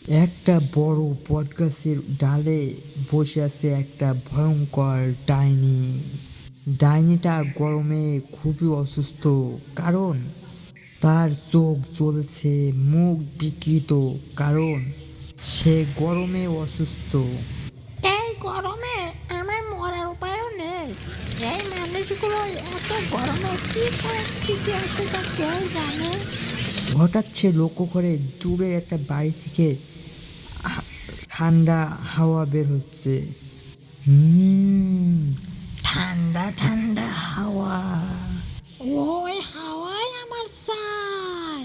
একটা বড় বটগাছের ডালে বসে আছে একটা ভয়ঙ্কর ডাইনি। ডাইনিটা গরমে খুবই অসুস্থ, কারণ তার চোখ জ্বলছে, মুখ বিকৃত, কারণ সে গরমে অসুস্থ। এই গরমে আমার মরার উপায়ও নেই। এই মানুষগুলো এত গরমে কি করে টিকে আছে তা কেউ জানে। হঠাৎ সে লক্ষ্য করে দূরে একটা বাড়ি থেকে ঠান্ডা হাওয়া বের হচ্ছে। ঠান্ডা ঠান্ডা হাওয়া। ওই হাওয়াই আমার চাই।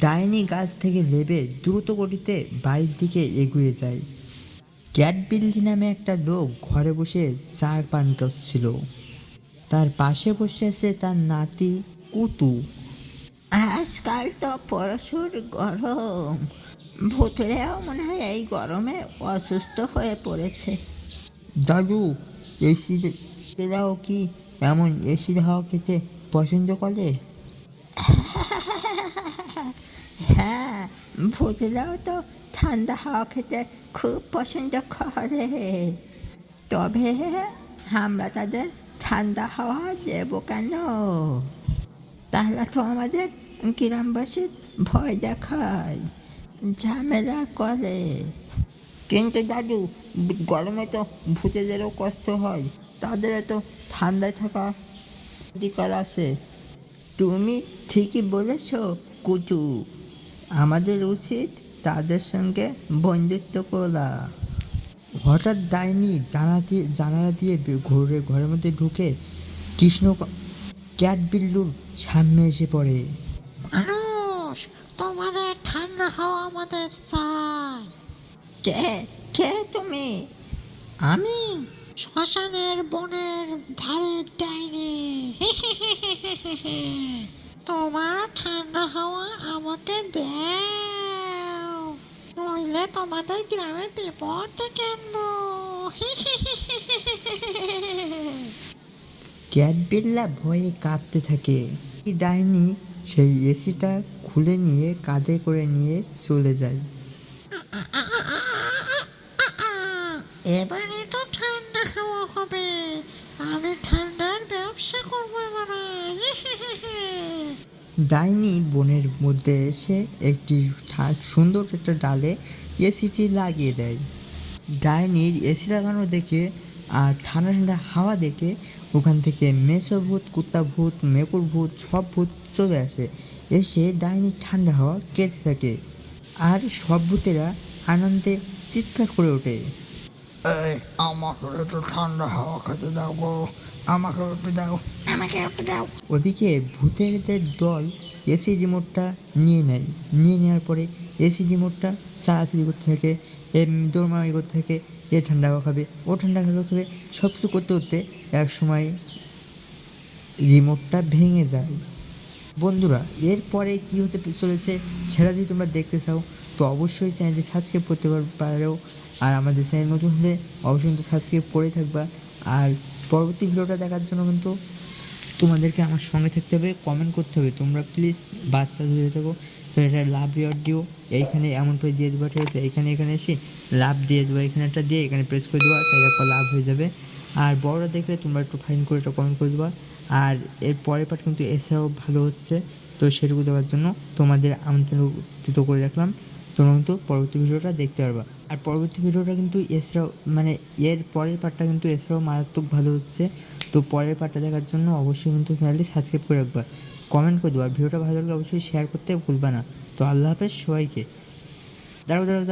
ডাইনি গাছ থেকে নেমে দ্রুত গতিতে বাড়ির দিকে এগিয়ে যায়। ক্যাট বিল্লি নামে একটা লোক ঘরে বসে চা পান করছিল। তার পাশে বসে আছে তার নাতি কুতু। আজকাল তো প্রচুর গরম, ভূতেরাও মনে হয় এই গরমে অসুস্থ হয়ে পড়েছে। দাদু, এসি দাও কি এমন এসির হাওয়া খেতে পছন্দ করে? হ্যাঁ, ভূতেরাও তো ঠান্ডা হাওয়া খেতে খুব পছন্দ করে। তবে আমরা তাদের ঠান্ডা হাওয়া দেবো কেন? তাহলে তো আমাদের গ্রামবাসীর ভয় দেখায়, ঝামেলা করে। কিন্তু দাদু, গরমে তো ভূতেদেরও কষ্ট হয়, তাদেরও তো ঠান্ডায় থাকা অধিকার আছে। তুমি ঠিকই বলেছ কুটু, আমাদের উচিত তাদের সঙ্গে বন্ধুত্ব করা। হঠাৎ ডাইনি জানালা দিয়ে ঘরের মধ্যে ঢুকে কৃষ্ণ ক্যাট বিল্লুর সামনে এসে পড়ে। মানুষ, তোমাদের ঠান্ডা হাওয়া আমাদের চাই। কে কে তুমি? আমি শ্মশানের বনের ধারে ডাইনি। তোমার ঠান্ডা হাওয়া আমাকে দাও, নইলে তোমাদের গ্রামে বিপদ ডেকে আনবো। ক্যাট বিল্লা ভয়ে কাঁপতে থাকে। ডাইনি সেই এসিটা খুলে নিয়ে কাঁধে করে নিয়ে চলে যায়। এবারে তো ঠান্ডা হাওয়া হবে, আমি ঠান্ডার ব্যবসা করবো এবারে। ডাইনি বনের মধ্যে এসে একটি সুন্দর একটা ডালে এসিটি লাগিয়ে দেয়। ডাইনির এসি লাগানো দেখে আর ঠান্ডা ঠান্ডা হাওয়া দেখে ওখান থেকে মেছো ভূত, কুত্তা ভূত, মেকুর ভূত, সব ভূত চলে আসে। এসে ডাইনির ঠান্ডা হাওয়া খেতে থাকে, আর সব ভূতেরা আনন্দে চিৎকার করে ওঠে। এই, আমাকে একটু ঠান্ডা হাওয়া খেতে দাও গো, আমাকে একটু দাও, আমাকে একটু দাও। ওদিকে ভূতেদের দল এসি রিমোটটা নিয়ে নেওয়ার পরে এসি রিমোটটা চালাচালি করতে থাকে, দৌড়মারি করতে থাকে। এ ঠান্ডা হাওয়া খাবে, ও ঠান্ডা হাওয়া খাবে, সব কিছু করতে করতে এক সময় রিমোটটা ভেঙে যায়। বন্ধুরা, এরপরে কী হতে চলেছে সেটা যদি তোমরা দেখতে চাও তো অবশ্যই চ্যানেলটি সাবস্ক্রাইব করতে পারো। আর আমাদের চ্যানেল নতুন হলে অবশ্যই কিন্তু সাবস্ক্রাইব করে থাকবা। আর পরবর্তী ভিডিওটা দেখার জন্য কিন্তু তোমাদেরকে আমার সঙ্গে থাকতে হবে, কমেন্ট করতে হবে। তোমরা প্লিজ বাচ্চা ধরে থাকো, তো এটা লাভ রিওয়ার্ড দিও। এইখানে এমন করে দিয়ে দেবো, ঠিক আছে? এখানে এসে লাভ দিয়ে দেবো, এখানে একটা দিয়ে এখানে প্রেস করে দেবো, তাই দেখো লাভ হয়ে যাবে। আর বড়রা দেখলে তোমরা একটু ফাইন করে একটা কমেন্ট করে দেবা। আর এর পরের পার্ট কিন্তু এছাড়াও ভালো হচ্ছে, তো সেটুকু দেওয়ার জন্য তোমাদের আমন্ত্রিত করে রাখলাম। তোমরা কিন্তু পরবর্তী ভিডিওটা দেখতে পারবা। আর পরবর্তী ভিডিওটা কিন্তু এছাড়াও মানে এর পরের পার্টটা কিন্তু এছাড়াও মারাত্মক ভালো হচ্ছে। তো পরের পার্টটা দেখার জন্য অবশ্যই কিন্তু চ্যানেলটি সাবস্ক্রাইব করে রাখবা, কমেন্ট করে দেবা। আর ভিডিওটা ভালো লাগলে অবশ্যই শেয়ার করতে ভুলবা না। তো আল্লাহ হাফেজ সবাইকে। দাঁড়াও দাঁড়াও।